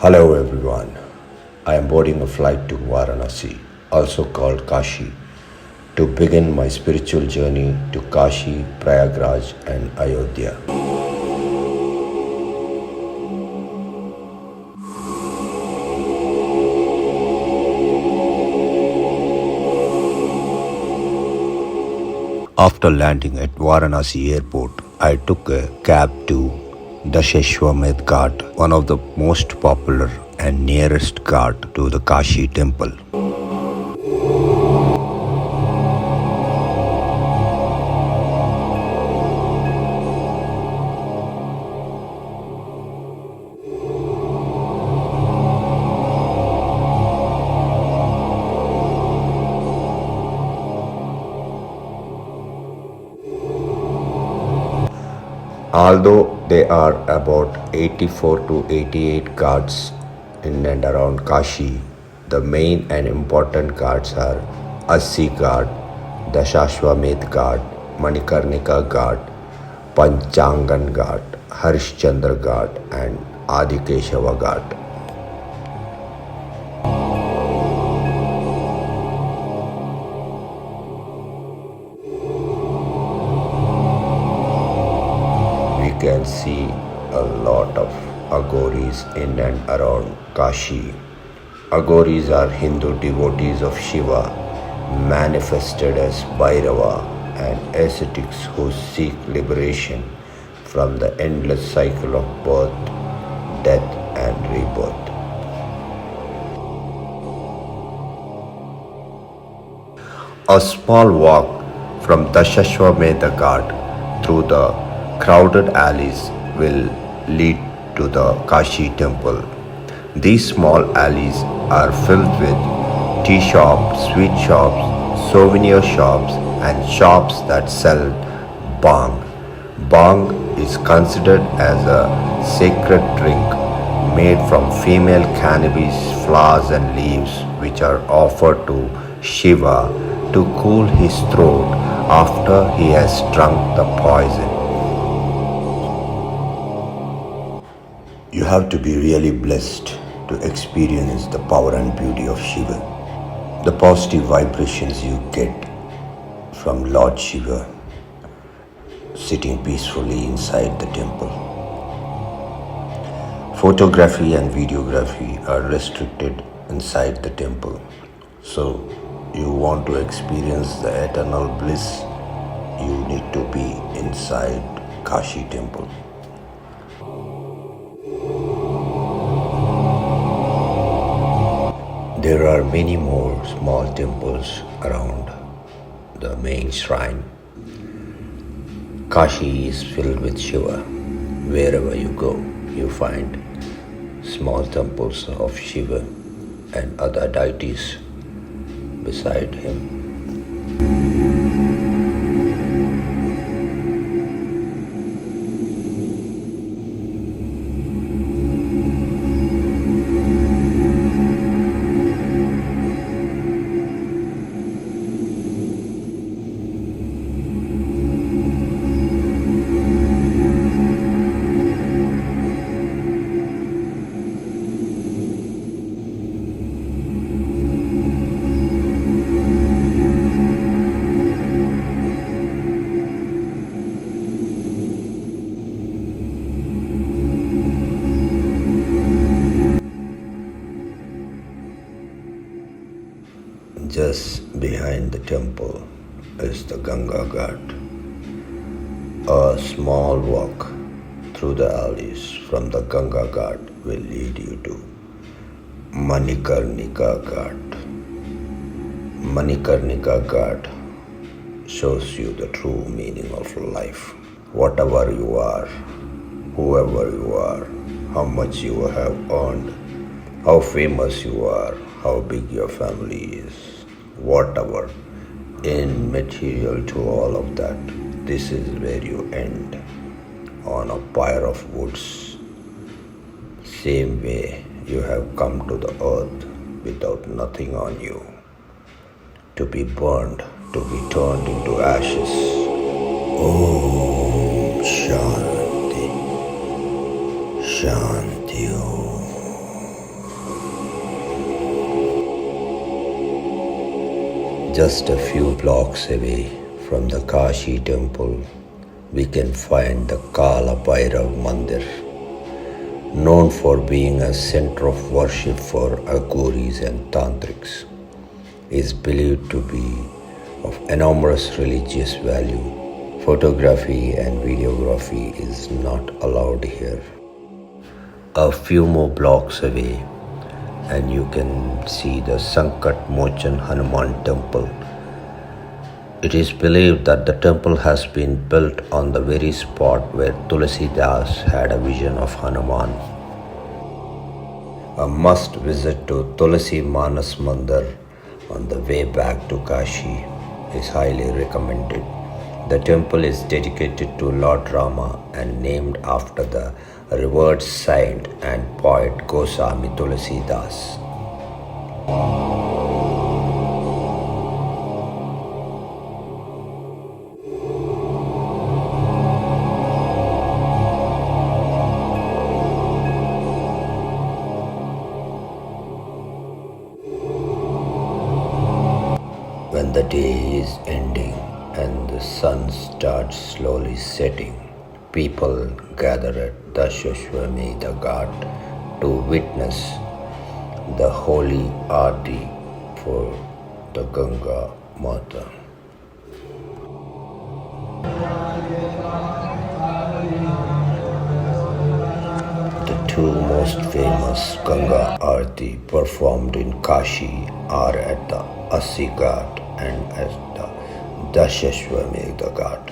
Hello everyone. I am boarding a flight to Varanasi, also called Kashi, to begin my spiritual journey to Kashi, Prayagraj and Ayodhya. After landing at Varanasi airport, I took a cab to Dasheshwamedh Ghat, one of the most popular and nearest ghat to the Kashi temple. Although there are about 84 to 88 ghats in and around Kashi, the main and important ghats are Assi Ghat, Dashashwamedh Ghat, Manikarnika Ghat, Panchangan Ghat, Harishchandra Ghat and Adikeshava Ghat. We can see a lot of Aghoris in and around Kashi. Aghoris are Hindu devotees of Shiva, manifested as Bhairava, and ascetics who seek liberation from the endless cycle of birth, death and rebirth. A small walk from Dashashwamedh Ghat through the crowded alleys will lead to the Kashi temple. These small alleys are filled with tea shops, sweet shops, souvenir shops and shops that sell bhang. Bhang is considered as a sacred drink made from female cannabis flowers and leaves, which are offered to Shiva to cool his throat after he has drunk the poison. You have to be really blessed to experience the power and beauty of Shiva, the positive vibrations you get from Lord Shiva sitting peacefully inside the temple. Photography and videography are restricted inside the temple, so you want to experience the eternal bliss, you need to be inside Kashi temple. There are many more small temples around the main shrine. Kashi is filled with Shiva. Wherever you go, you find small temples of Shiva and other deities beside him. Just behind the temple is the Ganga Ghat. A small walk through the alleys from the Ganga Ghat will lead you to Manikarnika Ghat. Manikarnika Ghat shows you the true meaning of life. Whatever you are, whoever you are, how much you have earned, how famous you are, how big your family is, whatever, immaterial to all of that, this is where you end, on a pyre of woods. Same way you have come to the earth without nothing on you, to be burned, to be turned into ashes. Om Shanti. Shanti Om. Just a few blocks away from the Kashi temple, we can find the Kala Bhairav Mandir, known for being a center of worship for Aghoris and Tantrics. Is believed to be of enormous religious value. Photography and videography is not allowed here. A few more blocks away and you can see the Sankat Mochan Hanuman temple. It is believed that the temple has been built on the very spot where Tulsidas had a vision of Hanuman. A must visit to Tulsi Manas Mandir on the way back to Kashi is highly recommended. The temple is dedicated to Lord Rama and named after the revered saint and poet Goswami Tulsidas. When the day is ending and the sun starts slowly setting, people gather at Dashashwamedha Ghat to witness the holy aarti for the Ganga Mata. The two most famous Ganga Aarti performed in Kashi are at the Asi Ghat and at the Dashashwamedha Ghat.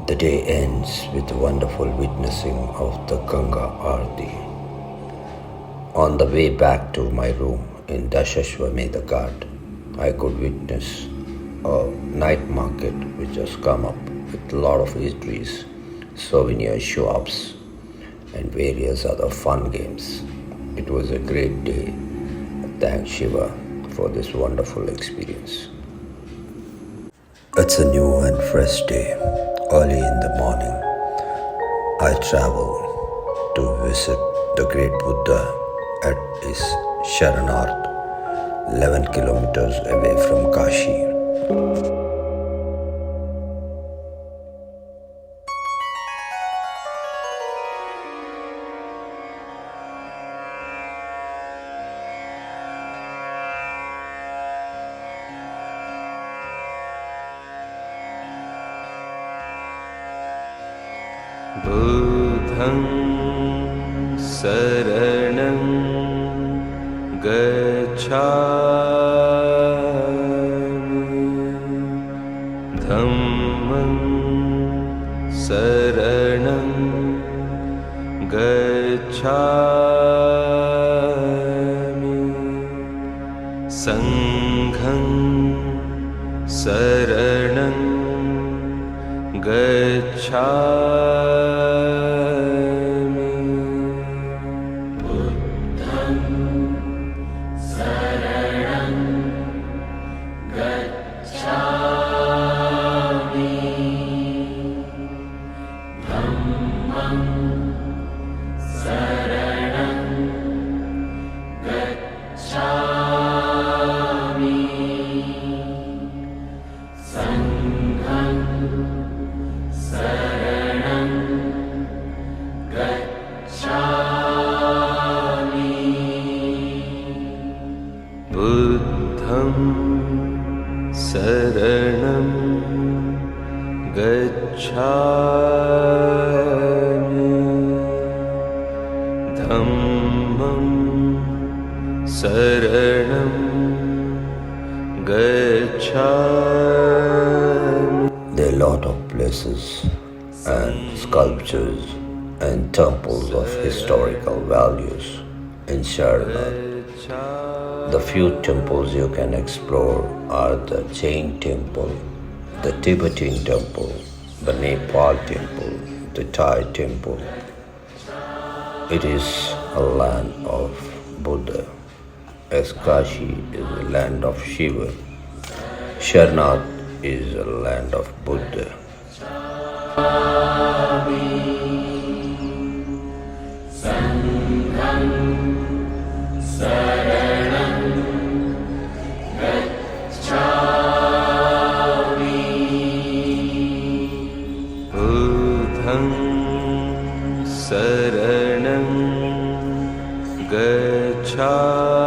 The day ends with wonderful witnessing of the Ganga Aarti. On the way back to my room in Dashashwamedha Ghat, I could witness a night market which has come up with a lot of eateries, souvenir shops, and various other fun games. It was a great day. Thanks Shiva for this wonderful experience. It's a new and fresh day. Early in the morning, I travel to visit the great Buddha at his Sharanarth, 11 kilometers away from Kashi. बुद्धं शरणं गच्छामि धम्मं शरणं गच्छामि संघं शरणं गच्छामि बुद्धं Saranam Gacchami. There are a lot of places and sculptures and temples of historical values in Sarnath. The few temples you can explore are the Jain temple, the Tibetan temple, the Nepal temple, the Thai temple. It is a land of Buddha, as Kashi is a land of Shiva. Sarnath is a land of Buddha. Buddham Saranam Gacchami.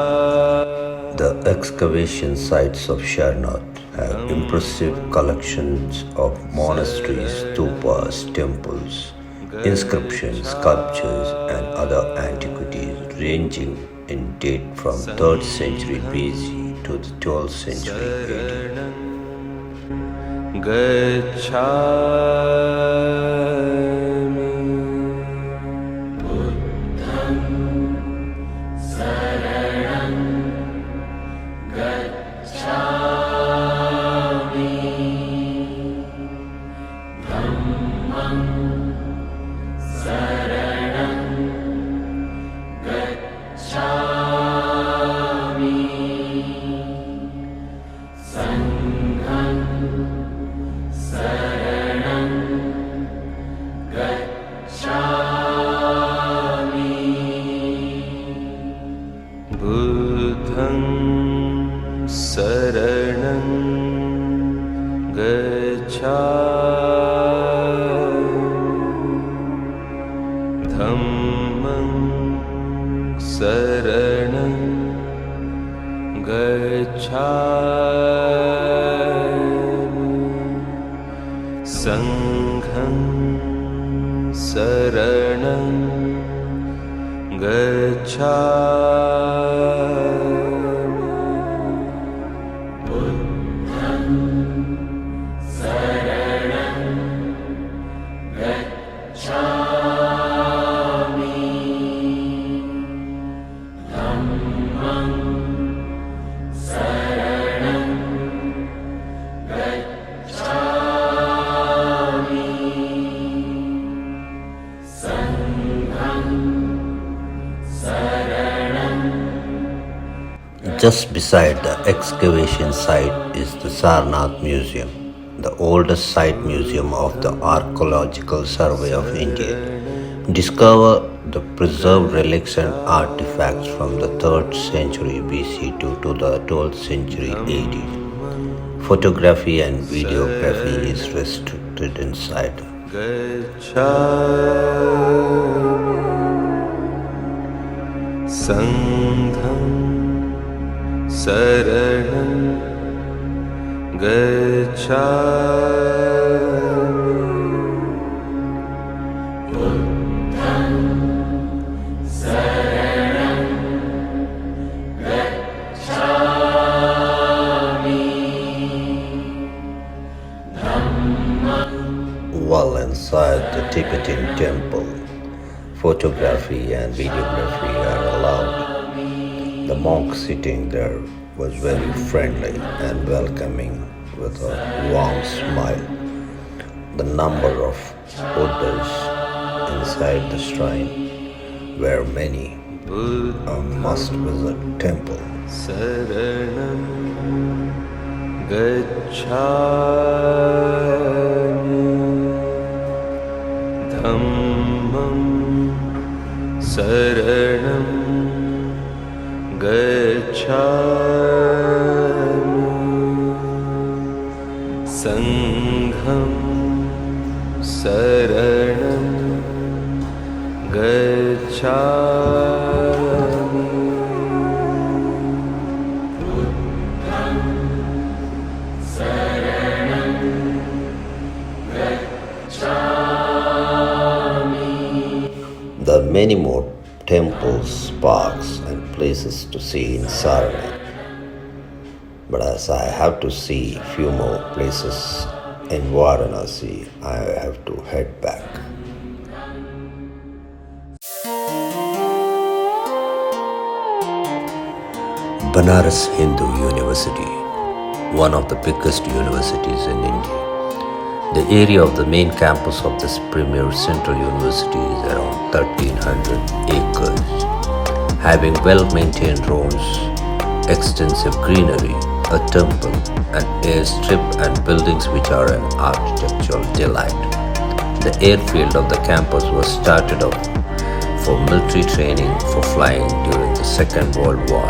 The excavation sites of Sarnath have impressive collections of monasteries, stupas, temples, inscriptions, sculptures, and other antiquities ranging in date from 3rd century BC to the 12th century AD. Gacchami. Buddham Saranam Gacchami. Dhammam Saranam Gacchami. Sangham Saranam Just beside the excavation site is the Sarnath Museum, the oldest site museum of the Archaeological Survey of India. Discover the preserved relics and artifacts from the 3rd century BC to the 12th century AD. Photography and videography is restricted inside. Gacchami. Sangham Saranam Gacchami. Buddham Saranam Gacchami. Dhammam. While inside the Tibetan temple, photography and videography are allowed. The monk sitting there was very friendly and welcoming with a warm smile. The number of Buddhas inside the shrine were many, a must-visit temple. Saranam Gacchami. Dhammam Saranam Gacchami. Sangham Saranam Gacchami. Buddham Saranam Gacchami. There are many more temples, parks, and places to see in Sarnath. But as I have to see few more places in Varanasi, I have to head back. Banaras Hindu University, one of the biggest universities in India. The area of the main campus of this premier central university is around 1300 acres, having well-maintained roads, extensive greenery, a temple, an airstrip and buildings which are an architectural delight. The airfield of the campus was started off for military training for flying during the Second World War.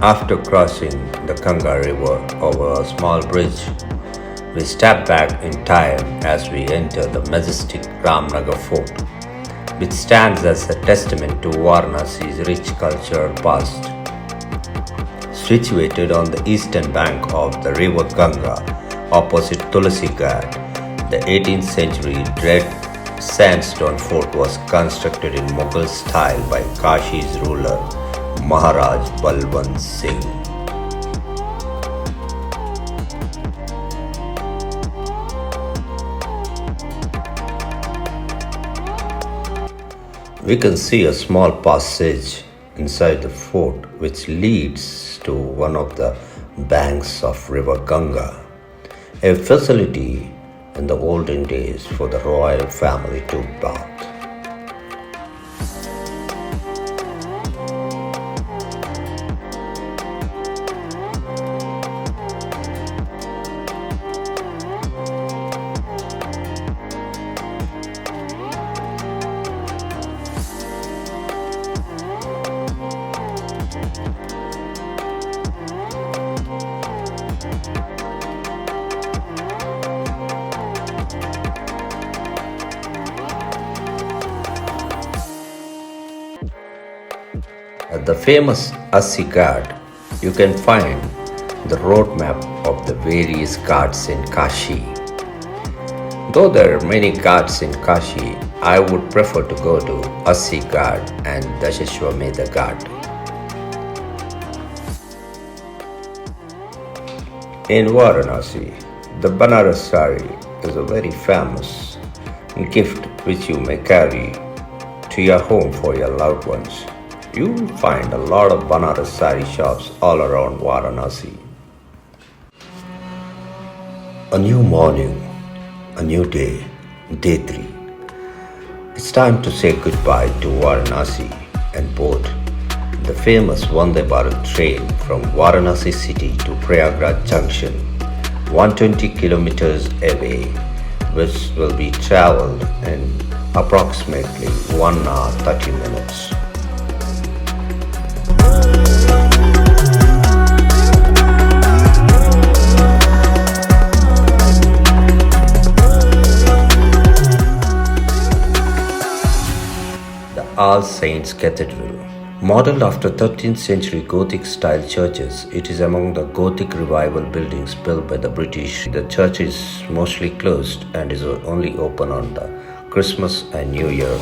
After crossing the Ganga River over a small bridge, we step back in time as we enter the majestic Ramnagar Fort, which stands as a testament to Varanasi's rich cultural past. Situated on the eastern bank of the river Ganga, opposite Tulsi Ghat, the 18th century red sandstone fort was constructed in Mughal style by Kashi's ruler Maharaj Balwant Singh. We can see a small passage inside the fort which leads to one of the banks of river Ganga, a facility in the olden days for the royal family to bath. At the famous Assi Ghat, you can find the roadmap of the various ghats in Kashi. Though there are many ghats in Kashi, I would prefer to go to Assi Ghat and Dashashwamedha Ghat. In Varanasi, the Banaras sari is a very famous gift which you may carry to your home for your loved ones. You will find a lot of Banaras sari shops all around Varanasi. A new morning, a new day, day 3. It's time to say goodbye to Varanasi and board the famous Vande Bharat train from Varanasi city to Prayagraj Junction, 120 kilometers away, which will be traveled in approximately 1 hour 30 minutes. All Saints Cathedral. Modeled after 13th century Gothic style churches, it is among the Gothic revival buildings built by the British. The church is mostly closed and is only open on the Christmas and New Year.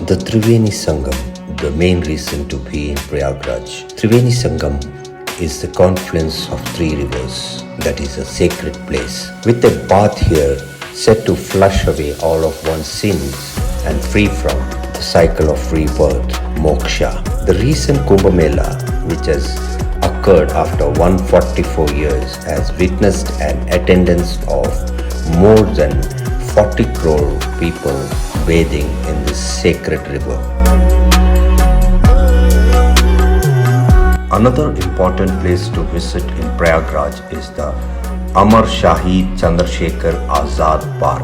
The Triveni Sangam, the main reason to be in Prayagraj. Triveni Sangam is the confluence of 3 rivers, that is a sacred place. With a bath here, said to flush away all of one's sins and free from the cycle of rebirth, moksha. The recent Kumbh Mela, which has occurred after 144 years, has witnessed an attendance of more than 40 crore people bathing in this sacred river. Another important place to visit in Prayagraj is the Amar Shahid Chandrasekhar Azad Park.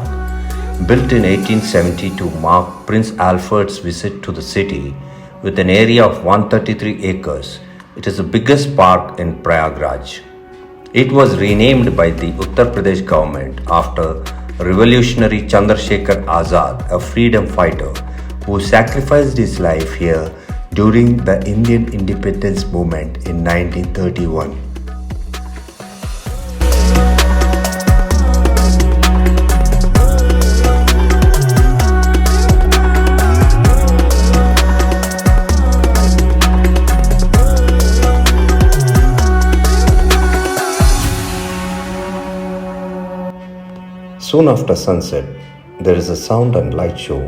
Built in 1870 to mark Prince Alfred's visit to the city with an area of 133 acres, it is the biggest park in Prayagraj. It was renamed by the Uttar Pradesh government after revolutionary Chandrasekhar Azad, a freedom fighter who sacrificed his life here during the Indian independence movement in 1931. Soon after sunset, there is a sound and light show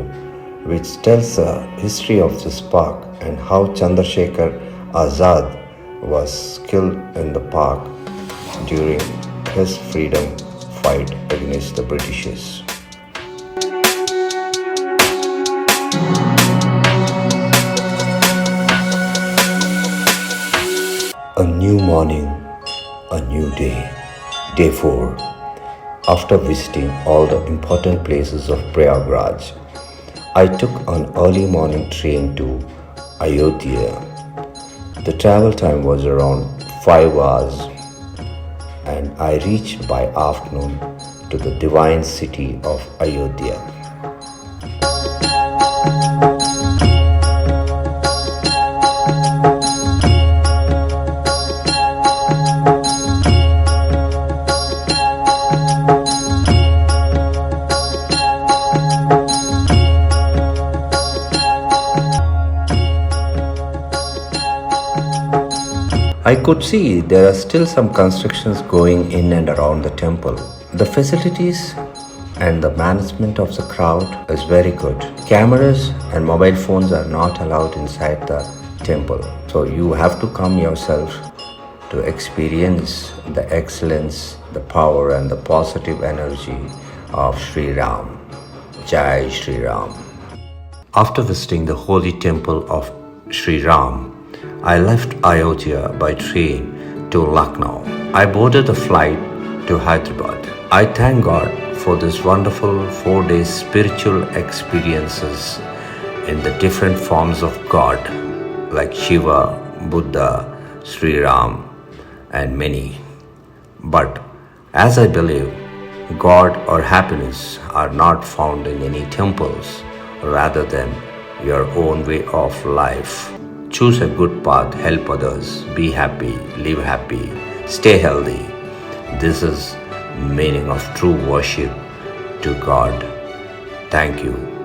which tells the history of this park and how Chandrasekhar Azad was killed in the park during his freedom fight against the Britishers. A new morning, a new day. Day 4. After visiting all the important places of Prayagraj, I took an early morning train to Ayodhya. The travel time was around 5 hours and I reached by afternoon to the divine city of Ayodhya. I could see there are still some constructions going in and around the temple. The facilities and the management of the crowd is very good. Cameras and mobile phones are not allowed inside the temple. So you have to come yourself to experience the excellence, the power and the positive energy of Sri Ram. Jai Sri Ram. After visiting the holy temple of Sri Ram, I left Ayodhya by train to Lucknow. I boarded a flight to Hyderabad. I thank God for this wonderful 4-day spiritual experiences in the different forms of God like Shiva, Buddha, Sri Ram and many. But as I believe, God or happiness are not found in any temples rather than your own way of life. Choose a good path, help others, be happy, live happy, stay healthy. This is meaning of true worship to God. Thank you.